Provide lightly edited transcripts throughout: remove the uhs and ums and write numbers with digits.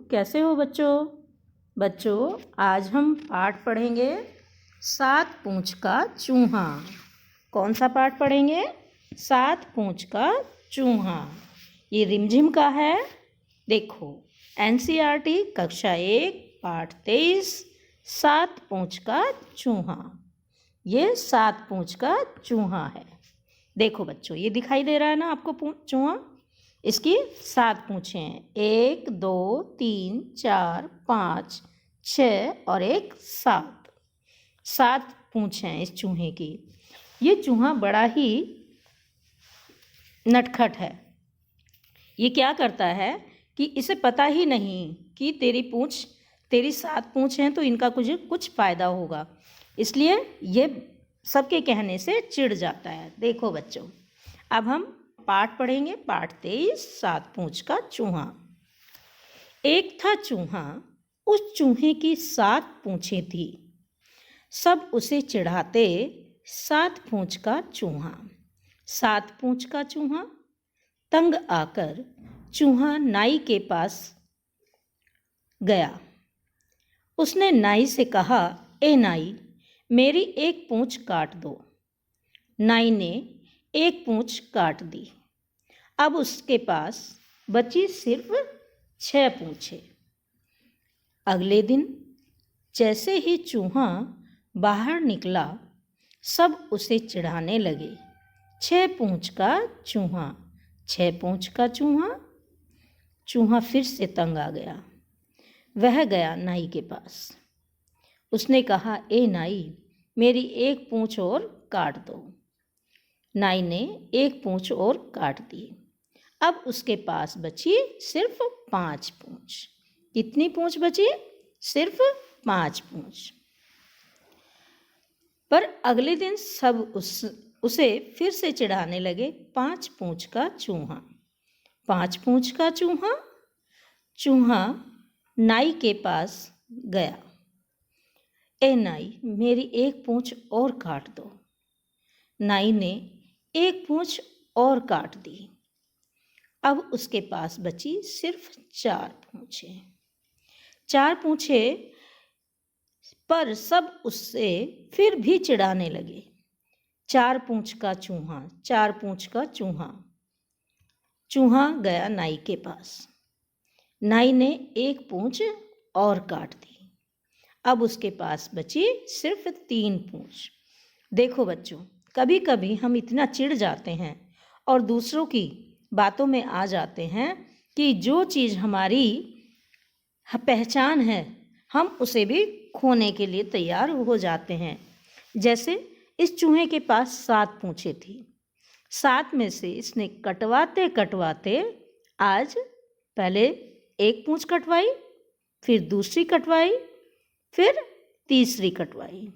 कैसे हो बच्चों? बच्चों, आज हम पाठ पढ़ेंगे 7 पूँछ का चूहा। कौन सा पाठ पढ़ेंगे? 7 पूँछ का चूहा। ये रिमझिम का है। देखो, NCERT कक्षा 1 पाठ 23 7 पूँछ का चूहा। ये 7 पूँछ का चूहा है। देखो बच्चों, ये दिखाई दे रहा है ना आपको चूहा? इसकी 7 पूँछें हैं। 1 2 3 4 5 6 और एक 7 पूँछें हैं इस चूहे की। ये चूहा बड़ा ही नटखट है। ये क्या करता है कि इसे पता ही नहीं कि तेरी 7 पूँछ हैं तो इनका कुछ फ़ायदा होगा, इसलिए ये सबके कहने से चिढ़ जाता है। देखो बच्चों, अब हम पाठ पढ़ेंगे। पाठ 23 7 पूँछ का चूहा। एक था चूहा, उस चूहे की 7 पूँछें थी। सब उसे चिढ़ाते 7 पूँछ का चूहा। 7 पूँछ का चूहा। तंग आकर चूहा नाई के पास गया। उसने नाई से कहा, ए नाई, मेरी एक पूँछ काट दो। नाई ने एक पूँछ काट दी। अब उसके पास बची सिर्फ 6 पूँछें। अगले दिन जैसे ही चूहा बाहर निकला, सब उसे चिढ़ाने लगे। 6 पूँछ का चूहा, 6 पूँछ का चूहा। चूहा फिर से तंग आ गया। वह गया नाई के पास। उसने कहा, ए नाई, मेरी एक पूँछ और काट दो। नाई ने एक पूँछ और काट दी। अब उसके पास बची सिर्फ 5 पूँछ। कितनी पूँछ बची? सिर्फ 5 पूँछ। पर अगले दिन सब उसे फिर से चिढ़ाने लगे। 5 पूँछ का चूहा, 5 पूँछ का चूहा। चूहा नाई के पास गया। ए नाई, मेरी एक पूँछ और काट दो। नाई ने एक पूँछ और काट दी। अब उसके पास बची सिर्फ 4 पूँछें। 4 पूँछें, पर सब उससे फिर भी चिढ़ाने लगे। 4 पूँछ का चूहा, 4 पूँछ का चूहा। चूहा गया नाई के पास। नाई ने एक पूँछ और काट दी। अब उसके पास बची सिर्फ 3 पूँछ। देखो बच्चों, कभी कभी हम इतना चिढ़ जाते हैं और दूसरों की बातों में आ जाते हैं कि जो चीज़ हमारी पहचान है, हम उसे भी खोने के लिए तैयार हो जाते हैं। जैसे इस चूहे के पास 7 पूँछें थी। 7 में से इसने कटवाते कटवाते आज पहले एक पूँछ कटवाई, फिर दूसरी कटवाई, फिर तीसरी कटवाई।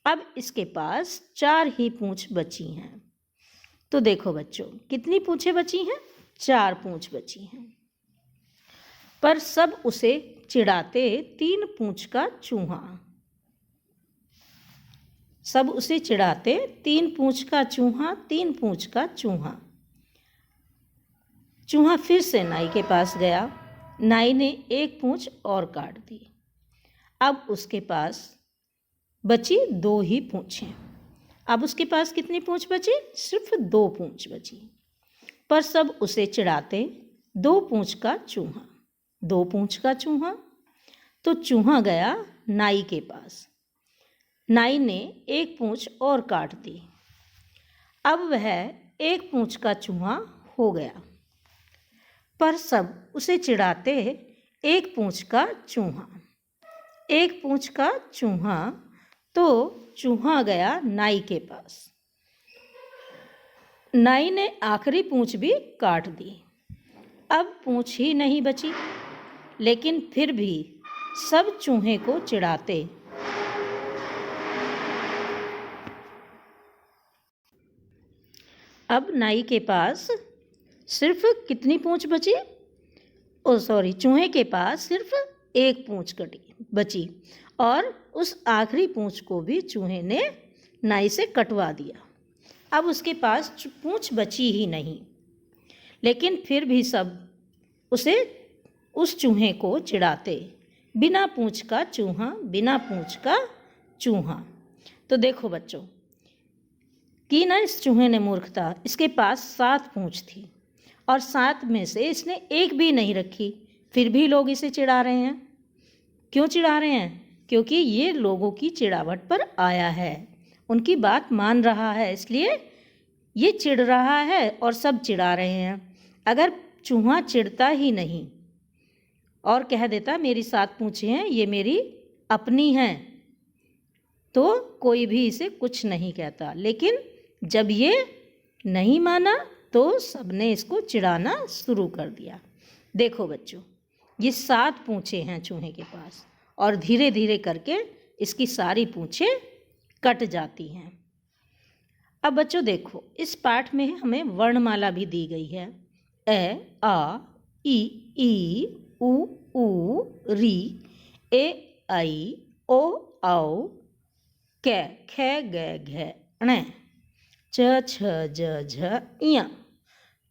अब इसके पास 4 ही पूँछ बची हैं। तो देखो बच्चों, कितनी पूँछें बची हैं? 4 पूँछ बची हैं। पर सब उसे चिढ़ाते 3 पूँछ का चूहा। सब उसे चिढ़ाते 3 पूँछ का चूहा, 3 पूँछ का चूहा। चूहा फिर से नाई के पास गया। नाई ने एक पूँछ और काट दी। अब उसके पास बची 2 ही पूँछें। अब उसके पास कितनी पूँछ बची? सिर्फ 2 पूँछ बची। पर सब उसे चिढ़ाते 2 पूँछ का चूहा, 2 पूँछ का चूहा। तो चूहा गया नाई के पास। नाई ने एक पूँछ और काट दी। अब वह 1 पूँछ का चूहा हो गया। पर सब उसे चिढ़ाते 1 पूँछ का चूहा, 1 पूँछ का चूहा। तो चूहा गया नाई के पास। नाई ने आखिरी पूँछ भी काट दी। अब पूँछ ही नहीं बची, लेकिन फिर भी सब चूहे को चिढ़ाते। अब नाई के पास सिर्फ कितनी पूँछ बची? चूहे के पास सिर्फ 1 पूँछ बची और उस आखिरी पूँछ को भी चूहे ने नाई से कटवा दिया। अब उसके पास पूँछ बची ही नहीं, लेकिन फिर भी सब उसे उस चूहे को चिढ़ाते। बिना पूँछ का चूहा, बिना पूँछ का चूहा। तो देखो बच्चों कि ना इस चूहे ने मूर्खता, इसके पास 7 पूँछ थी और 7 में से इसने एक भी नहीं रखी, फिर भी लोग इसे चिढ़ा रहे हैं। क्यों चिढ़ा रहे हैं? क्योंकि ये लोगों की चिढ़ावट पर आया है, उनकी बात मान रहा है, इसलिए ये चिढ़ रहा है और सब चिढ़ा रहे हैं। अगर चूहा चिढ़ता ही नहीं और कह देता मेरी 7 पूँछें हैं, ये मेरी अपनी हैं, तो कोई भी इसे कुछ नहीं कहता। लेकिन जब ये नहीं माना तो सबने इसको चिढ़ाना शुरू कर दिया। देखो बच्चों, ये 7 पूँछें हैं चूहे के पास और धीरे धीरे करके इसकी सारी पूँछें कट जाती हैं। अब बच्चों देखो, इस पाठ में हमें वर्णमाला भी दी गई है। ए, आ, ई, उ, री, ए, आई, ओ, औ, कै, खे, गे, घे, ण, च, छ, ज, झ, ञ,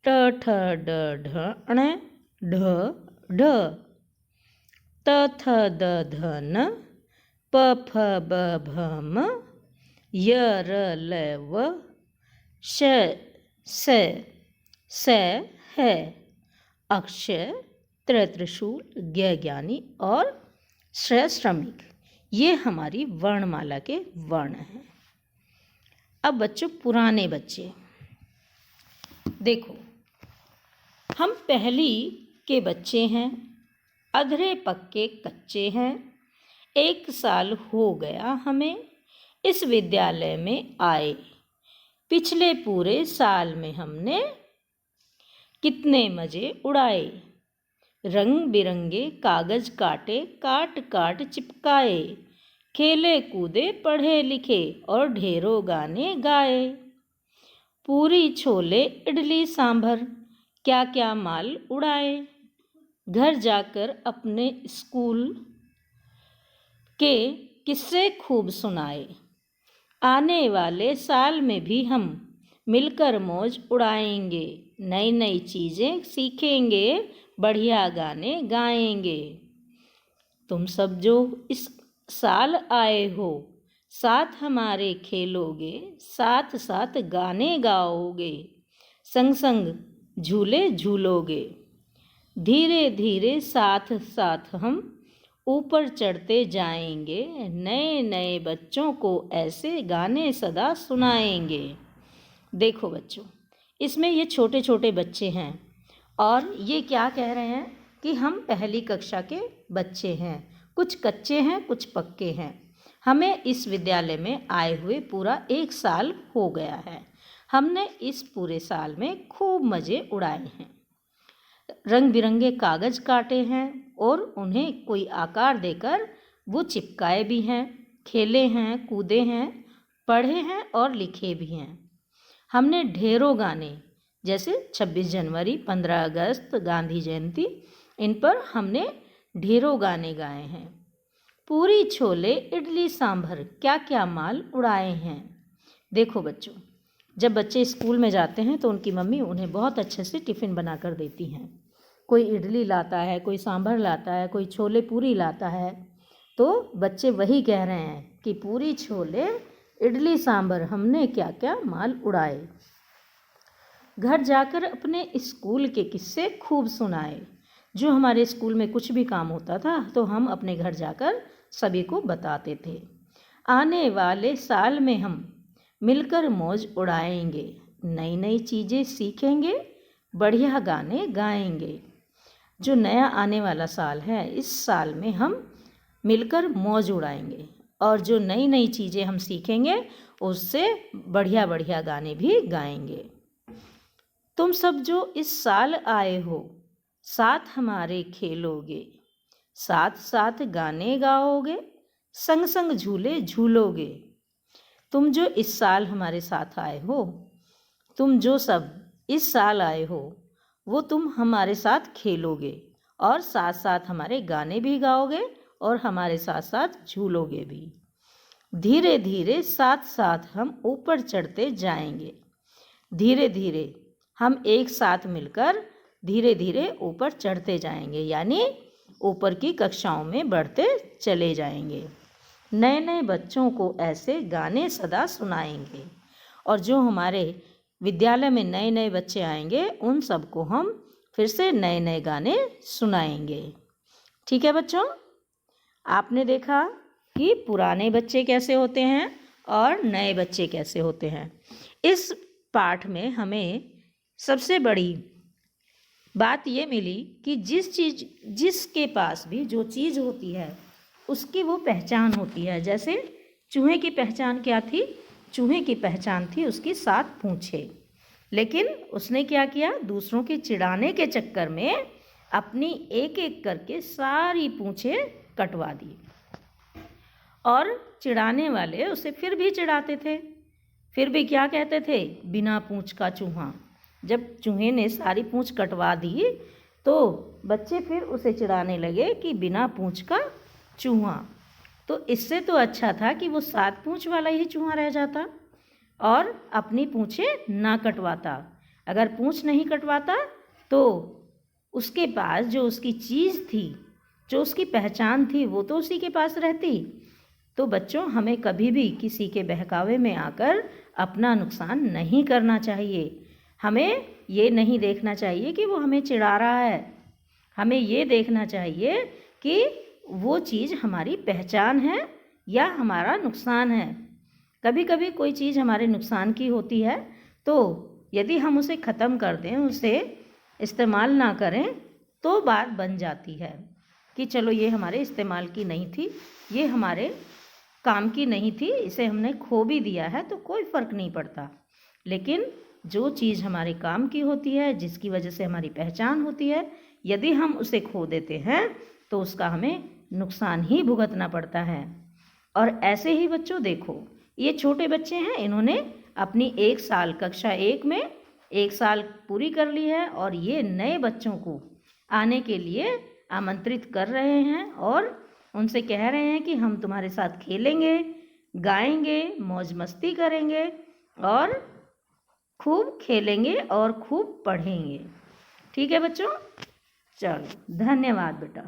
ट, ठ, ड, ढ, ण, ढ, ढ, त, थ, द, ध, न, प, फ, ब, भ, म, य, र, ल, व, श, स, है, अक्षय, त्र, त्रिशूल, ज्ञ, ज्ञानी और श्र, श्रमिक। ये हमारी वर्णमाला के वर्ण हैं। अब बच्चों पुराने बच्चे देखो, हम पहली के बच्चे हैं, अधरे पक्के कच्चे हैं। 1 साल हो गया हमें इस विद्यालय में आए। पिछले पूरे साल में हमने कितने मज़े उड़ाए। रंग बिरंगे कागज़ काटे, काट काट चिपकाए। खेले कूदे, पढ़े लिखे और ढेरों गाने गाए। पूरी छोले इडली सांभर क्या क्या माल उड़ाए। घर जाकर अपने स्कूल के किस्से खूब सुनाए। आने वाले साल में भी हम मिलकर मौज उड़ाएंगे। नई नई चीज़ें सीखेंगे, बढ़िया गाने गाएंगे। तुम सब जो इस साल आए हो, साथ हमारे खेलोगे, साथ साथ गाने गाओगे, संग संग झूले झूलोगे। धीरे धीरे साथ साथ हम ऊपर चढ़ते जाएंगे। नए नए बच्चों को ऐसे गाने सदा सुनाएंगे। देखो बच्चों, इसमें ये छोटे छोटे बच्चे हैं और ये क्या कह रहे हैं कि हम पहली कक्षा के बच्चे हैं। कुछ कच्चे हैं, कुछ पक्के हैं। हमें इस विद्यालय में आए हुए पूरा 1 साल हो गया है। हमने इस पूरे साल में खूब मज़े उड़ाए हैं। रंग बिरंगे कागज़ काटे हैं और उन्हें कोई आकार देकर वो चिपकाए भी हैं, खेले हैं, कूदे हैं, पढ़े हैं और लिखे भी हैं। हमने ढेरों गाने जैसे 26 जनवरी, 15 अगस्त, गांधी जयंती, इन पर हमने ढेरों गाने गाए हैं। पूरी छोले इडली सांभर क्या क्या माल उड़ाए हैं। देखो बच्चों, जब बच्चे स्कूल में जाते हैं तो उनकी मम्मी उन्हें बहुत अच्छे से टिफ़िन बना कर देती हैं। कोई इडली लाता है, कोई सांभर लाता है, कोई छोले पूरी लाता है। तो बच्चे वही कह रहे हैं कि पूरी छोले इडली सांभर हमने क्या क्या माल उड़ाए। घर जाकर अपने स्कूल के किस्से खूब सुनाए। जो हमारे स्कूल में कुछ भी काम होता था तो हम अपने घर जाकर सभी को बताते थे। आने वाले साल में हम मिलकर मौज उड़ाएंगे, नई नई चीज़ें सीखेंगे, बढ़िया गाने गाएंगे। जो नया आने वाला साल है, इस साल में हम मिलकर मौज उड़ाएंगे और जो नई नई चीज़ें हम सीखेंगे उससे बढ़िया बढ़िया गाने भी गाएंगे। तुम सब जो इस साल आए हो, साथ हमारे खेलोगे, साथ साथ गाने गाओगे, संग संग झूले झूलोगे। तुम जो इस साल हमारे साथ आए हो, तुम जो सब इस साल आए हो, वो तुम हमारे साथ खेलोगे और साथ साथ हमारे गाने भी गाओगे और हमारे साथ साथ झूलोगे भी। धीरे धीरे साथ साथ हम ऊपर चढ़ते जाएंगे। धीरे धीरे हम एक साथ मिलकर धीरे धीरे ऊपर चढ़ते जाएंगे, यानी ऊपर की कक्षाओं में बढ़ते चले जाएंगे। नए नए बच्चों को ऐसे गाने सदा सुनाएंगे, और जो हमारे विद्यालय में नए नए बच्चे आएंगे उन सबको हम फिर से नए नए गाने सुनाएंगे। ठीक है बच्चों, आपने देखा कि पुराने बच्चे कैसे होते हैं और नए बच्चे कैसे होते हैं। इस पाठ में हमें सबसे बड़ी बात ये मिली कि जिसके पास भी जो चीज़ होती है उसकी वो पहचान होती है। जैसे चूहे की पहचान क्या थी? चूहे की पहचान थी उसकी 7 पूँछें, लेकिन उसने क्या किया? दूसरों के चिढ़ाने के चक्कर में अपनी एक एक करके सारी पूँछें कटवा दी, और चिढ़ाने वाले उसे फिर भी चिढ़ाते थे। फिर भी क्या कहते थे? बिना पूँछ का चूहा। जब चूहे ने सारी पूँछ कटवा दी तो बच्चे फिर उसे चिढ़ाने लगे कि बिना पूँछ का चूहा। तो इससे तो अच्छा था कि वो 7 पूँछ वाला ही चूहा रह जाता और अपनी पूँछें ना कटवाता। अगर पूँछ नहीं कटवाता तो उसके पास जो उसकी चीज़ थी, जो उसकी पहचान थी, वो तो उसी के पास रहती। तो बच्चों, हमें कभी भी किसी के बहकावे में आकर अपना नुकसान नहीं करना चाहिए। हमें ये नहीं देखना चाहिए कि वो हमें चिढ़ा रहा है, हमें ये देखना चाहिए कि वो चीज़ हमारी पहचान है या हमारा नुकसान है। कभी कभी कोई चीज़ हमारे नुकसान की होती है, तो यदि हम उसे ख़त्म कर दें, उसे इस्तेमाल ना करें, तो बात बन जाती है कि चलो ये हमारे इस्तेमाल की नहीं थी, ये हमारे काम की नहीं थी, इसे हमने खो भी दिया है तो कोई फ़र्क नहीं पड़ता। लेकिन जो चीज़ हमारे काम की होती है, जिसकी वजह से हमारी पहचान होती है, यदि हम उसे खो देते हैं तो उसका हमें नुकसान ही भुगतना पड़ता है। और ऐसे ही बच्चों देखो, ये छोटे बच्चे हैं, इन्होंने अपनी 1 साल कक्षा 1 में 1 साल पूरी कर ली है, और ये नए बच्चों को आने के लिए आमंत्रित कर रहे हैं और उनसे कह रहे हैं कि हम तुम्हारे साथ खेलेंगे, गाएंगे, मौज मस्ती करेंगे और खूब खेलेंगे और खूब पढ़ेंगे। ठीक है बच्चों, चलो धन्यवाद बेटा।